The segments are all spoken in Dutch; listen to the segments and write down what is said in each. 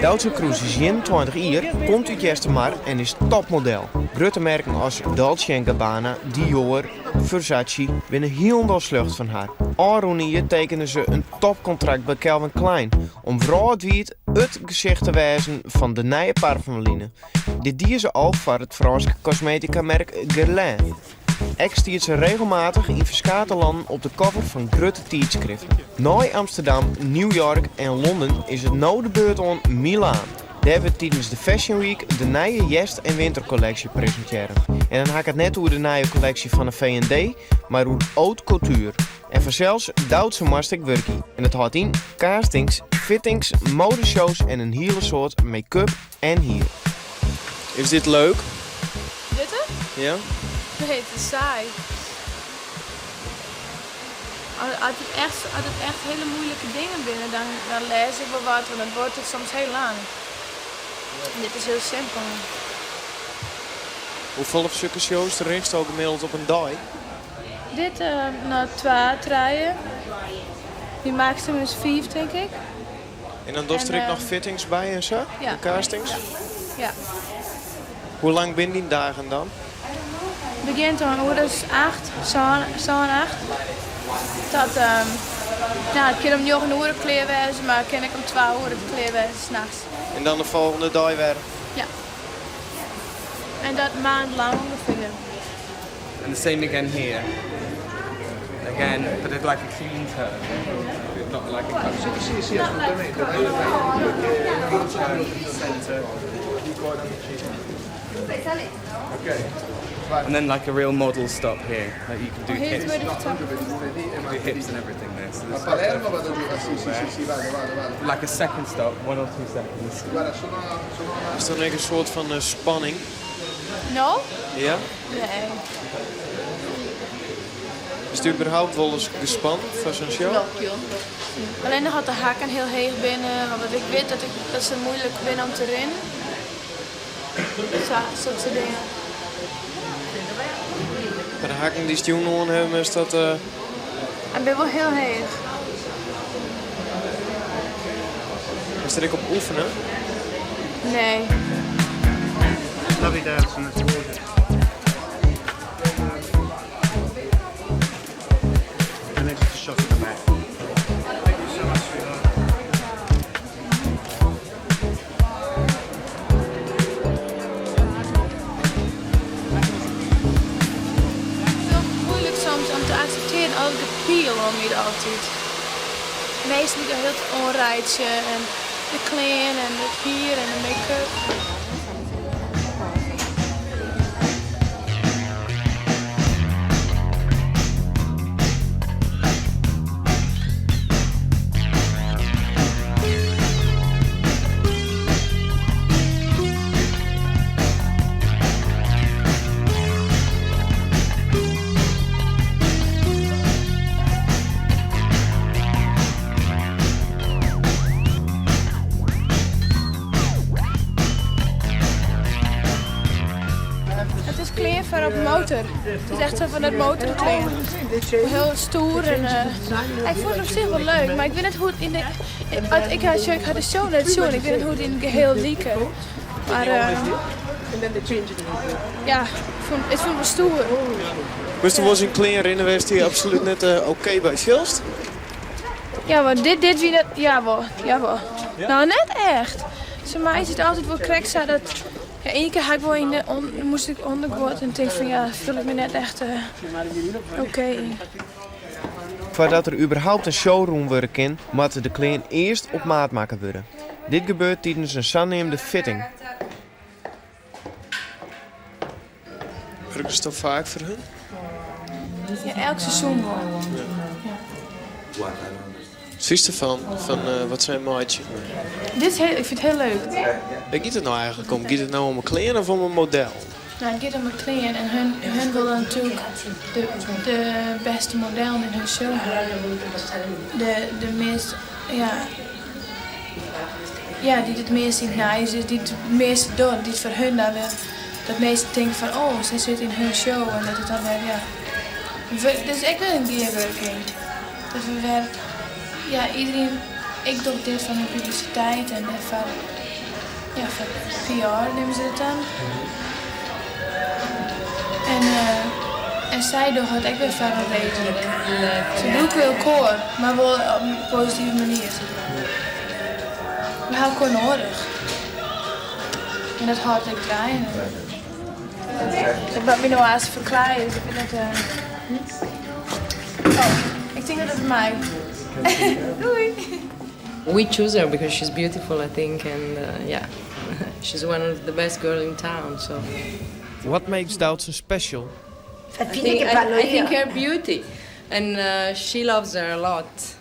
Duitse Cruise is 21 jaar, komt uit Jestemar en is topmodel. Grote merken als Dolce & Gabbana, Dior, Versace winnen heel veel slucht van haar. Alroenier tekenen ze een topcontract bij Calvin Klein om vooral het gezicht te wijzen van de nieuwe parfumline. Dit dier ze al voor het Franse cosmetica-merk Guerlain. Ex stiert ze regelmatig in verschillende landen op de cover van grote tijdschriften. Na Amsterdam, New York en Londen is het nou de beurt aan Milaan. Daar wordt tijdens de Fashion Week de nieuwe jest- en wintercollectie presenteren. En dan ga ik het net over de nieuwe collectie van de V&D, maar over haute couture. En vanzelfs Duitse mastic workie. En het houdt in castings, fittings, modeshows en een hele soort make-up en hier. Is dit leuk? Dit? Ja? Nee, het is saai. Als het echt hele moeilijke dingen binnen, dan lees ik wel wat, want dan wordt het soms heel lang. En dit is heel simpel. Hoeveel zulke shows erin staan gemiddeld op een dag? Dit, 2, 3. Die maximum is 5, denk ik. En dan doe je er nog fittings bij en zo? Ja. En castings? Ja. Hoe lang ben die dagen dan? Het begint om uur 8, zo'n 8. Tot, ik kan om 9 uur kleerwijzen, maar kan ik om 12 uur kleerwijzen s'nachts. En dan de volgende dag weer? Ja. En dat maand lang ongeveer. And the same again here. Again, but it's like a clean turn. Not like a and then like a real model stop here. Like you can do hips. You can do hips and everything there. So like a second stop, 1 or 2 seconds. Is dan een soort van spanning? No? Ja? Nee. Is het überhaupt wel eens gespannen voor zo'n show? Alleen dan gaat de haken heel heeg binnen, omdat ik weet dat ze moeilijk binnen om te rennen. Zo, soort dingen. Bij de haken die Stjoen hebben is dat... Ik ben wel heel heeg. Is er ook op oefenen? Nee. Lovely dance and it's gorgeous. And then just a shot of the back. Thank you so much, sweetheart. Het is wel moeilijk soms om te accepteren ook de peel om niet altijd. Meestal niet een heel onrijtje en de kleding en het hier en de make-up. Het is kleding voor op motor. Het is echt zo van dat motorkleding. Heel stoer en ik vond het op zich wel leuk, maar ik weet niet hoe het in de... Ik had de show net zo en ik weet niet hoe het in het geheel lieken. Maar ja, ik vond het wel stoer. Wist er wel eens een klein rennen die absoluut net oké bij Vilst? Ja, maar dit wie net... Jawel. Nou, net echt. Ze mij is het altijd wel correct zo dat... Ja, één keer moest ik ondergoed en denk van ja, vul ik me net echt oké. Voordat er überhaupt een showroom wordt in, moet de kleding eerst op maat maken worden. Dit gebeurt tijdens een aannemende fitting. Gebruiken ze dat vaak voor hun? Ja, elk seizoen wel. Wat vies ervan? Wat zijn maatje? Dit is ik vind het heel leuk. Waar gaat het nou eigenlijk om? Gaat het nou om een kleding of om een model? Nou, het gaat om een cliënt en hun willen natuurlijk de beste modellen in hun show hebben. De meest, die het meest in nice is, die het meeste doen, die het voor hun daar weer dat mensen denken van, oh, zij zit in hun show en dat het dan weer, ja. Dus ik wil een weerwerking. Dat we weer, ja, iedereen, ik doe dit van de publiciteit en van, ja, van PR nemen ze het dan. En zij doet het, ik ben verder redelijk. Ze doet wel koor, maar wel op een positieve manier. We hebben gewoon nodig. En dat houdt ik draaien. Ik ben me nou eens verklaaien, dus ik vind het... Oh, ik denk dat het mij. Doei! We choose her because she's beautiful, I think, and yeah, she's one of the best girls in town. So What makes Doutzen special? I think her beauty, and she loves her a lot.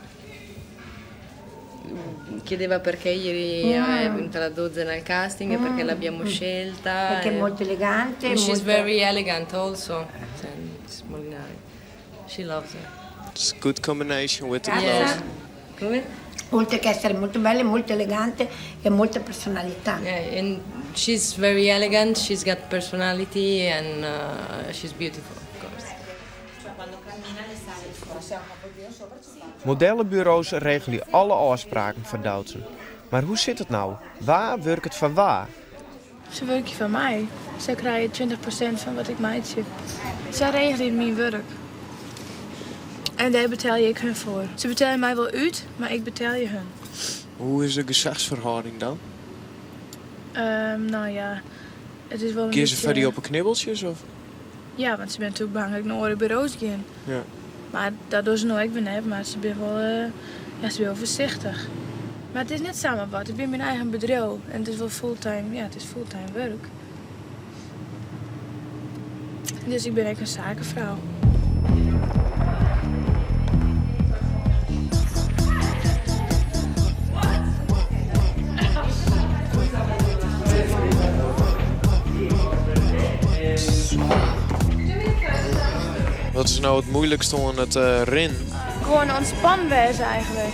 Chiedeva perché ieri è venuta la dozzina al casting e perché l'abbiamo scelta. Perché è molto elegante. And she's molto... very elegant also. It's molto nice. She loves her. It's a good combination with the Yes. clothes. Come? Oltre che essere molto bella, molto elegante e molta personalità. Yeah, and she's very elegant. She's got personality and she's beautiful, of course. Modellenbureaus regelen alle afspraken voor Doutzen. Maar hoe zit het nou? Waar werkt het van waar? Ze werken van mij. Zij krijgen 20% van wat ik meidje. Zij regelen mijn werk. En daar betaal ik hun voor. Ze betalen mij wel uit, maar ik betaal je hun. Hoe is de gezagsverhouding dan? Nou ja, het is wel een Keer ze beetje... voor die op een knibbeltjes? Of? Ja, want ze bent natuurlijk bang dat ik naar andere bureaus ga. Ja. Maar dat doen ze nooit beneden, maar ze zijn wel, ja, ze zijn wel voorzichtig. Maar het is net samen wat. Ik ben mijn eigen bedrijf en het is wel fulltime, ja, het is fulltime werk. Dus ik ben eigenlijk een zakenvrouw. Wat is nou het moeilijkste aan het rennen? Gewoon ontspannen wezen eigenlijk.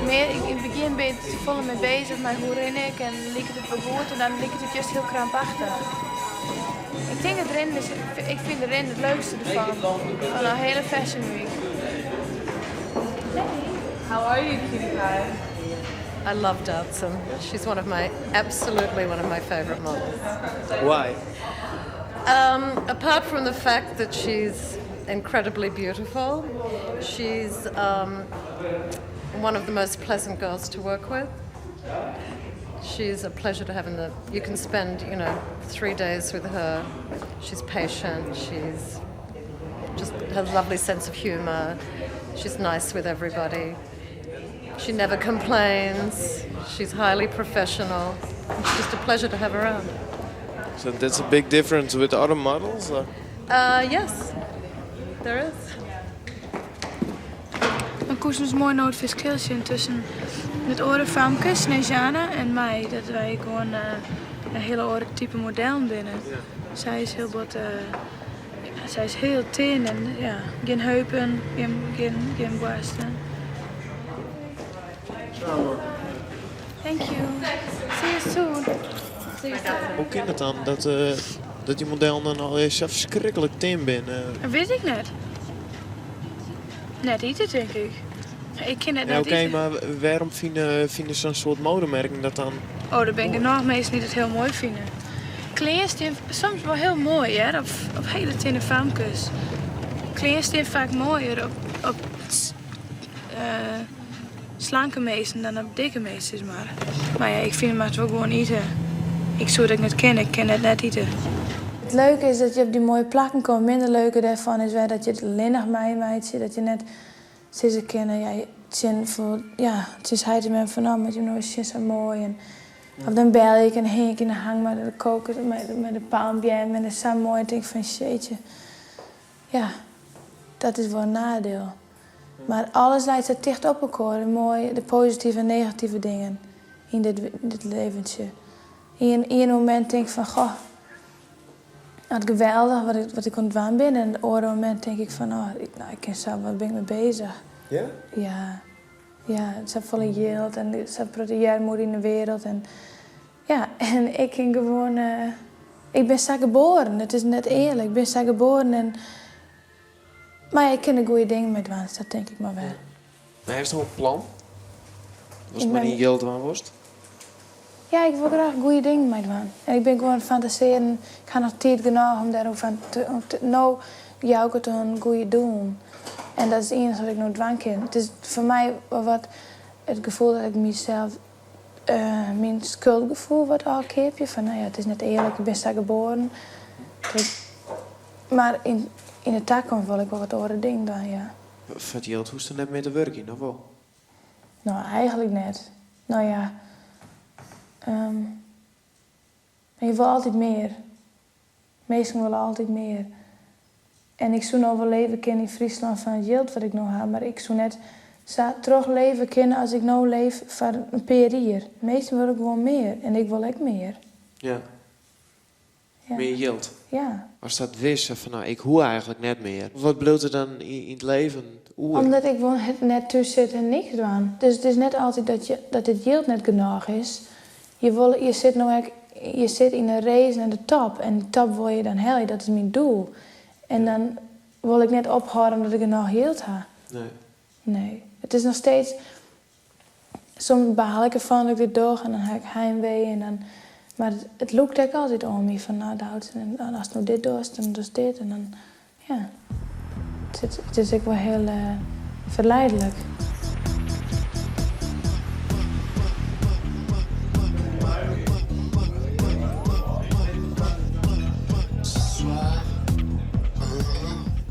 Meer, in het begin ben je vol mee bezig met hoe ren ik en liep het wel goed en dan liep het juist heel krampachtig. Ik denk het rennen is, ik vind de rennen het leukste ervan. Van een hele fashion week. How are you, cutie pie? I love Doutzen. She's absolutely one of my favorite models. Why? Apart from the fact that she's incredibly beautiful, she's one of the most pleasant girls to work with. She's a pleasure to have you can spend, 3 days with her. She's patient, she's just has a lovely sense of humor. She's nice with everybody. She never complains. She's highly professional. It's just a pleasure to have around. So that's a big difference with the other models? Yes, there is. Dan koest ons mooi nooit verschil zien tussen het oren van Snezana en mij. Dat wij gewoon een hele oren type model binnen. Zij is heel wat, zij is heel thin en ja, geen heupen, geen borsten. Thank you. See you soon. Hoe kan het dan dat die modellen dan al eens zo verschrikkelijk thin binnen? Dat weet ik net. Net eten, denk ik. Ik ken het Ja, net oké, eten. maar waarom vinden zo'n soort modemerken dat dan? Oh, daar ben ik er nog meestal niet het heel mooi vinden. Kleers die soms wel heel mooi, hè, op hele tinnen famkes. Kleers die vaak mooier op slanke meesten dan op dikke meesters maar. Maar ja, ik vind het wel gewoon eten. Ik zou dat net kennen, ik ken het net eten. Het leuke is dat je op die mooie plakken komt. Minder leuke daarvan is wel dat je het alleen nog meidje, dat je net ze kennen. Ja, het is hij er van oh, met je nooit zo mooi. En of dan bel ik en hing ik in de hang met de koken met de palmbjam en de zo mooi. En denk van shitje. Ja, dat is wel een nadeel. Maar alles lijkt zo dicht op elkaar. De positieve en negatieve dingen in dit leventje. In een moment denk ik van, goh, wat geweldig wat ik ontwaan ben. En in het andere moment denk ik van, ik ken zo, wat ben ik mee bezig. Ja? Ja. Ja, het is volle wereld en het is een moeder in de wereld. En ja, en ik ging gewoon Ik ben zo geboren, het is net eerlijk. Ik ben zo geboren en... Maar ja, ik kan er goede dingen mee doen, dat denk ik maar wel. Maar heeft u een plan? Als Ik het maar ben- niet geld aan was? Ja, ik wil graag goede dingen mee doen. En ik ben gewoon aan het fantaseren. Ik ga nog tijd genoeg om daarover nou jou het een goede doen. En dat is het enige wat ik nu doen kan. Het is voor mij wat het gevoel dat ik mezelf, mijn schuldgevoel wat al heb. Van nou ja, het is net eerlijk, ik ben zo geboren. Maar in de toekomst wil ik wel wat andere dingen doen, ja. Wat geld hoest er net mee te werken, of wel? Nou, eigenlijk net. Nou ja. Je wil altijd meer. Meesten willen altijd meer. En ik zou nog wel leven kunnen in Friesland van het geld wat ik nog heb. Maar ik zou net terug leven kunnen als ik nou leef van een paar jaar. Meesten willen gewoon meer. En ik wil ook meer. Ja. Ja. Meer geld. Ja. Als dat wist, van nou, ik hoor eigenlijk net meer. Wat bloot er dan in het leven? Omdat ik gewoon het net tussen zit en niks doen. Dus het is net altijd dat het geld net genoeg is. Je zit in een race naar de top. En de top wil je dan halen, dat is mijn doel. En dan wil ik net ophouden omdat ik genoeg geld heb. Nee. Nee. Het is nog steeds... Soms baal ik ervan dat ik dit doe en dan heb ik heimwee. En dan, maar het lukt ook altijd om me. Van nou, als het nou dit doet, dan doe dit. En dan, ja. Het is ook wel heel verleidelijk.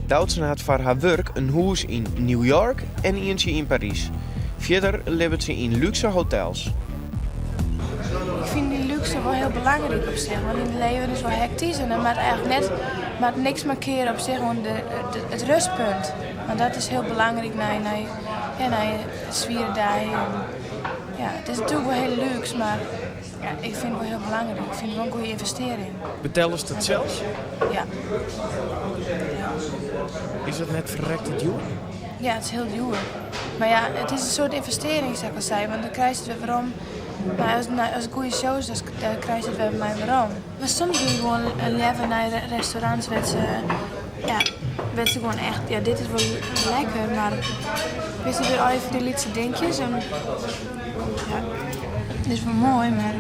Doutzen had voor haar werk een huis in New York en eentje in Parijs. Verder leeft ze in luxe hotels. Ik vind die luxe wel heel belangrijk op zich. Want in het leven is wel hectisch en dan maakt eigenlijk net niks markeren op zich. Gewoon het rustpunt. Want dat is heel belangrijk naar je zwierendij. Ja, het is natuurlijk wel heel luxe, maar ja, ik vind het wel heel belangrijk. Ik vind het wel een goede investering. Betellen ze het zelfs? Ja. Is het net verrekte duur? Ja, het is heel duur. Maar ja, het is een soort investering, zou ik al zeggen. Want dan krijg je het weer waarom. Maar als goede shows, dan krijg je het weer mij waarom. Maar soms doe je gewoon leven naar restaurants waar ze gewoon echt... Ja, dit is wel lekker, maar... Wist je weer al even die lietse dingetjes en... Ja, dit is wel mooi, maar...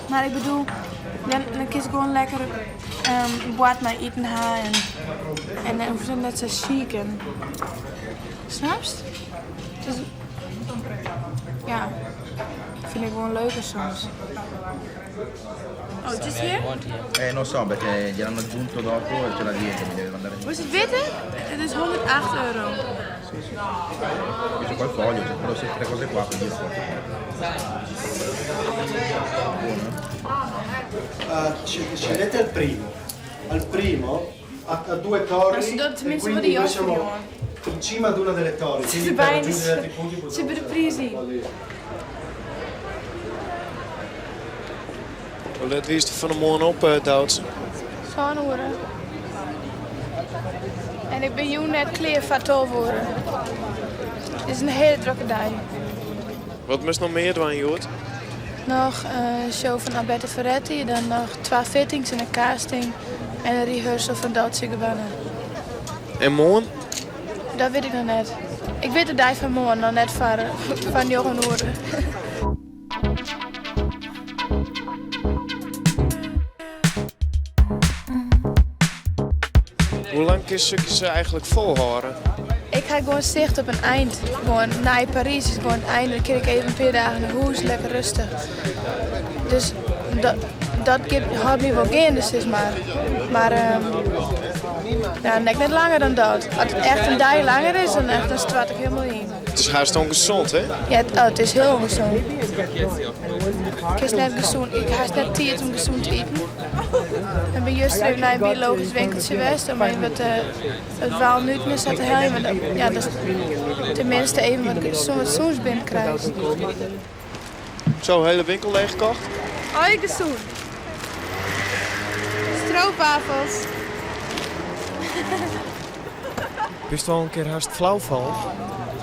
Maar ik bedoel, dan kies ik gewoon lekker wat naar eten hebben en dan hoeft het net zo chic en... Snapst? Dus, ja, vind ik gewoon leuker soms. Oh, just here? Non so, perché gliel'hanno aggiunto dopo e c'è la dieta, mi deve mandare. Was het witte? Het is €108. Io c'ho qua il foglio, c'è però queste tre cose qua, quindi io Scendete al primo. Al primo ha due torri. Als je dat tenminste e voor quindi de noi jas siamo in cima ad una delle torri. Ze Quindi per bijna raggiungere altri punti ze bij de prijs. Let wie is er van de morgen op, Doutzen? Zo'n horen. En ik ben jou net kleer van worden. Het is een hele drukke dag. Wat moest nog meer doen, Jood? Nog een show van Alberto Ferretti, dan nog 2 fittings en een casting en een rehearsal van Dolce Gabbana. En morgen? Dat weet ik nog net. Ik weet de dag van morgen nog net van Johan Oeren. Hoe lang kun je ze eigenlijk volhouden? Ik ga gewoon zicht op een eind. Gewoon naar Parijs is gewoon het einde. Dan keer ik even een paar dagen naar huis, lekker rustig. Dus dat houdt me wel geen, dus is maar. Maar ja, net langer dan dat. Als het echt een dag langer is, dan straat ik helemaal in. Het is haast ongezond, hè? Ja, het is heel ongezond. Ik is net gezond. Ik heb net tijd om gezond te eten. En ben juist even naar een biologisch winkeltje geweest om even het walnoten zat te helpen. Ja, dat is tenminste even wat ik soms binnenkrijg. Zo, hele winkel leeggekocht? Oh, ik gezond. Stroopwafels. Wist wel een keer haast flauwval?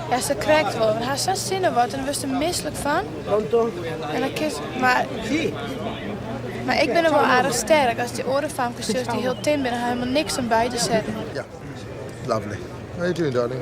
Ja, ze krijgt wel. Want hij zo zinnen wat en daar was er misselijk van. En dan kies, maar Maar ik ben er wel aardig sterk. Als die orenvaamkes die heel tin ben, dan helemaal niks om bij te zetten. Yeah, lovely. How are you doing, darling?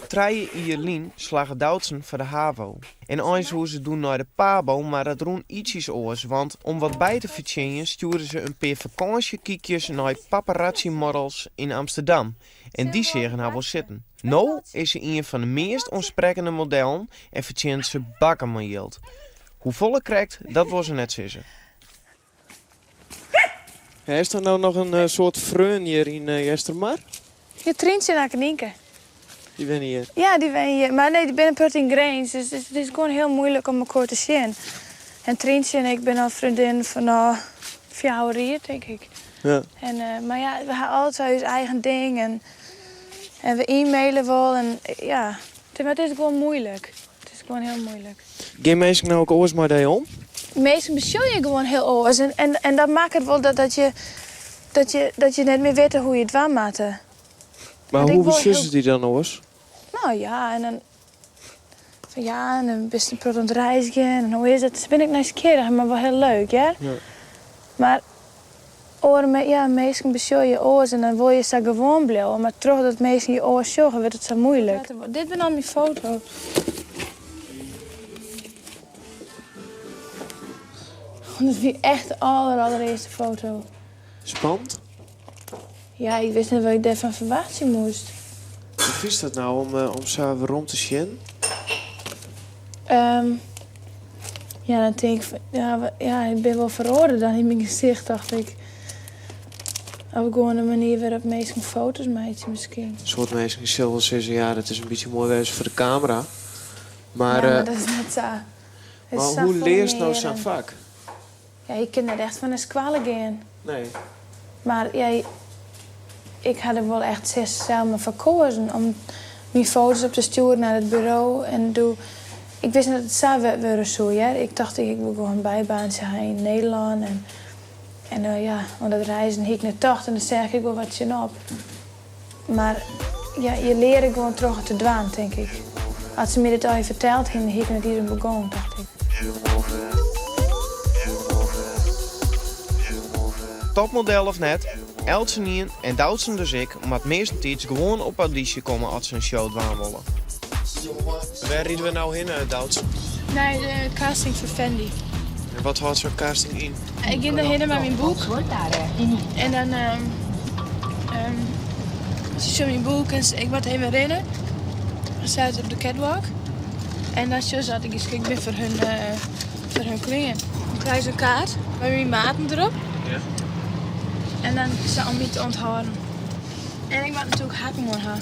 Treien Ierlien slagen Doutsen voor de HAVO. En eens hoe ze doen naar de PABO, maar dat roen ietsjes oors. Want om wat bij te verdienen sturen ze een paar vakantiekiekjes naar paparazzi-models in Amsterdam. En die zeggen haar wel zitten. Nou is ze een van de meest onsprekende modellen en verdient ze bakken maar yield. Hoe volle krijgt, dat was ze net zeggen. Is er nou nog een soort vreun hier in Jestermar? Je Trientje naar Knienke. Die ben hier. Ja, die ben hier. Maar nee, die ben in Grains. Dus het is gewoon heel moeilijk om elkaar te zien. En Trientje en ik ben al vriendin van 4 jaar, denk ik. Ja. En, maar ja, we hebben altijd ons eigen ding. En we e-mailen wel. En ja, maar het is gewoon moeilijk. Het is gewoon heel moeilijk. Geen mensen nou ook oors maar daar om? Meestal bestel je gewoon heel oors. En dat maakt het wel dat je net meer weet hoe je het waar maakt. Maar hoe beslissen die dan oors? Nou ja, en dan... Ja, en dan ben je een aan het reizen. En hoe is het? Dus ben ik nieuwsgierig, maar wel heel leuk, ja? Ja. Maar... meestal bestel je oors en dan wil je ze gewoon blijven. Maar terug dat meestal je oors zorgen, wordt het zo moeilijk. Dit ben al mijn foto. Dat is echt de allereerste foto. Spannend? Ja, ik wist niet wat ik daarvan verwachten moest. Hoe is dat nou om zo weer om te zien? Ja, dan denk ik van... Ja, ik ben wel veroordeeld dan in mijn gezicht, dacht ik. Op gewoon een manier waarop meestal foto's maakt misschien. Een soort mensen die zelf wel zeggen, ja, dat is een beetje mooi wezen voor de camera. Maar, ja, maar dat is net zo. Maar hoe leer je nou zo'n vak? Ja, je kunt net echt van een squale gaan. Nee. Maar ja, ik had er wel echt zelf voor gekozen om mijn foto's op te sturen naar het bureau. En ik wist niet dat het zou worden zo, ja. Ik dacht, ik wil gewoon bijbaan zijn in Nederland. En ja, want dat reizen hik naar tocht en dan zeg ik wel wat je op. Maar ja, je leert gewoon terug te dwaan, denk ik. Als ze me dit al verteld hebben, hik naar hier begonnen, dacht ik. Topmodel of net, Elsenien en Doutsen dus ik, maar het meeste tijd gewoon op auditie komen als ze een show dwaan willen. Waar rieden we nou heen, Doutsen? Nee, de casting voor Fendi. En wat houdt zo'n casting in? Ik ging daarheen met mijn boek. En dan ze mijn boek en ik wat even rennen. Dan zat ze op de catwalk. En dan zat ik geschikt ben voor hun klingen. Dan krijg je een kaart met mijn maten erop. Ja. En dan is ze om me te onthouden. En ik maak natuurlijk hakmoor haar.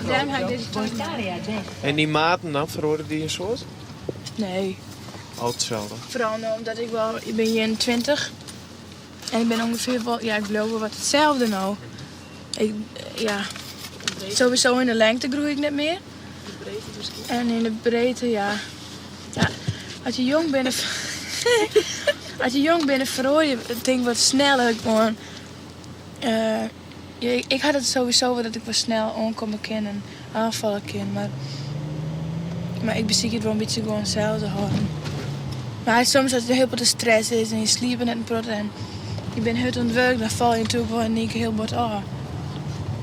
Daarom ga ik deze terug. En die maten dan, verhoorden die een soort? Nee. Altijd hetzelfde. Vooral omdat ik ben 21 en ik ben ongeveer wel, ja, ik geloof wel wat hetzelfde nou. Sowieso in de lengte groei ik net meer. En in de breedte, ja. Als je jong bent, verhoor je het ding wat sneller gewoon. Ik had het sowieso wel dat ik wat snel aankomen kan en aanvallen kan, maar ik bezie het wel een beetje gewoon hetzelfde houden. Maar soms als je heel veel stress is en je sliept net een prot en je bent hard aan het werk, dan val je natuurlijk wel in één keer heel bot af.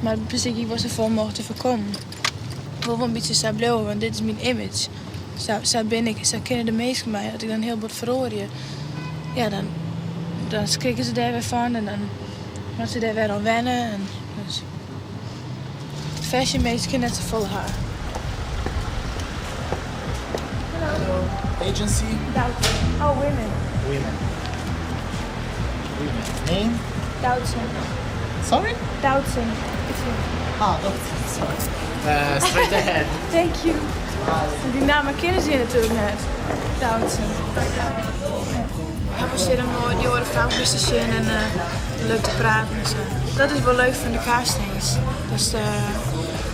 Maar precies, ik was er vol mogelijk te voorkomen. Ik wil wel een beetje zo blijven, want dit is mijn image. Zo ben ik, zo kennen de meesten mij. Dat ik dan heel bot verhoor je, ja, dan schrikken ze daar weer van en dan moeten ze daar weer aan wennen. En dus. Fashion meisjes net zo vol haar. Agency? Doutsen. Oh, women. Women. Name? Doutsen. Sorry? Doutsen. Sorry. Straight ahead. Thank you. Die namen kennen ze natuurlijk net. Doutsen. We zitten mooi die horen vrouw te zien en leuk te praten en zo. Dat is wel leuk van de castings. Dus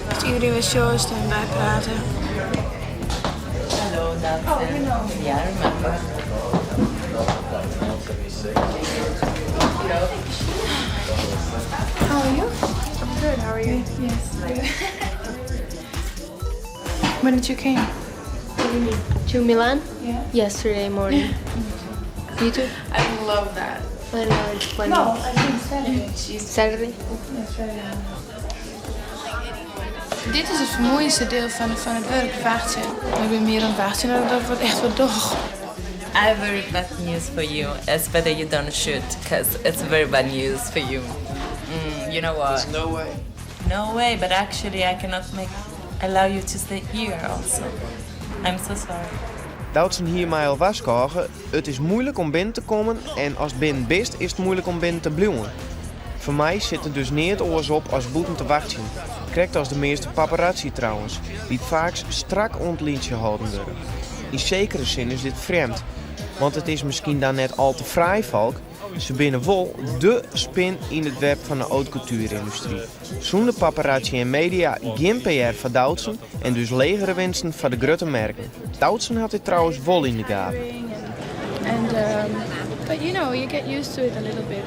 dat iedereen weer shows en bijpraten. Hello, Doutsen. Oh, you know. Yeah, I remember. How are you? I'm good. How are you? Yes. When did you came? To Milan? Yeah. Yesterday morning. You too? I love that. I know it's funny. No, I think Saturday. Saturday? Dit is het vermoeiendste deel van het werk, wachten. Ik ben meer aan het wachten dan dat wordt echt wat doch. I have very bad news for you. It's better you don't shoot, because it's very bad news for you. You know what? There's no way. No way, but actually I cannot allow you to stay here also. I'm so sorry. Doutzen hiermee al waskogen, het is moeilijk om binnen te komen en als het binnen bist, is het moeilijk om binnen te blijven. Voor mij zit er dus niet het oors op als boeten te wachten. Krijgt als de meeste paparazzi trouwens, die het vaak strak ontlintje houden worden. In zekere zin is dit vreemd, want het is misschien dan net al te fraai valk. Ze binnen wel dé spin in het web van de haute couture-industrie. Zonder paparazzi en media geen PR van Doutzen en dus legere winsten van de grote merken. Doutzen had dit trouwens wel in de gaten. But you know, you get used to it a little bit.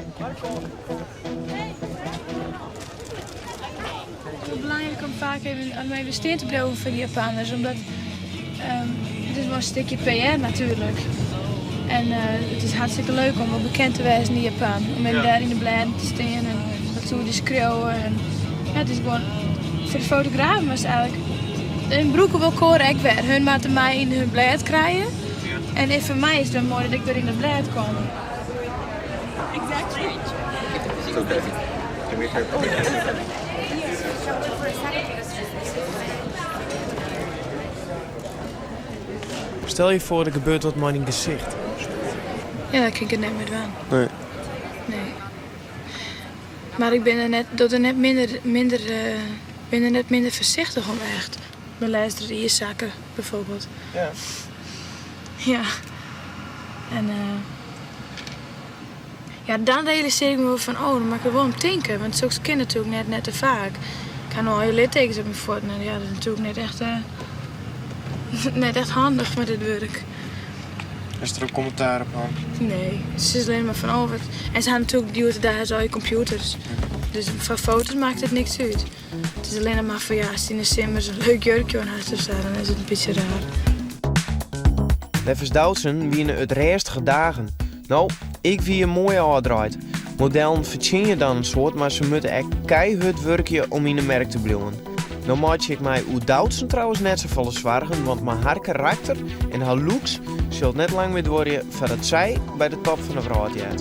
Het is belangrijk om vaak even aan mij steen te blijven voor de Japanners, omdat het is wel een stukje PR natuurlijk. En het is hartstikke leuk om wel bekend te zijn in Japan. Om even daar in de bladen te staan en wat zo te schreeuwen. En, ja, het is gewoon, voor de fotografen was het eigenlijk, hun broeken wel correct weer. Hun moeten mij in hun blad krijgen. En voor mij is het dan mooi dat ik weer in de blad kom. It's okay. Can we hear? Stel je voor er gebeurt wat maar in gezicht. Ja, daar kan ik het net mee doen. Nee. Nee. Maar ik ben er net minder voorzichtig om echt. Mijn luisteren hier zakken bijvoorbeeld. Ja. Ja. En ja, dan realiseer ik me wel van, oh, dan maak ik wel om tinken. Want zulke kind natuurlijk net te vaak. Ik ga nog je littekens op mijn voeten. En ja, dat is natuurlijk net echt handig met dit werk. Is er ook commentaar op aan? Nee, ze is alleen maar van over. En ze hebben natuurlijk die daar zo je computers. Dus van foto's maakt het niks uit. Het is alleen maar van ja, als die in de simmer zo'n leuk jurkje aan haar staat, dan is het een beetje raar. Leffens Doutzen wienen het reistige dagen. Nou, ik wie een mooie uitdraait. Modellen verdienen dan een soort, maar ze moeten echt keihard werken om in de merk te blijven. Nou maak ik mij hoe Doutzen trouwens net zo volle zwargen, want maar haar karakter en haar looks zult net lang meer worden voordat zij bij de top van de vrouw gaat.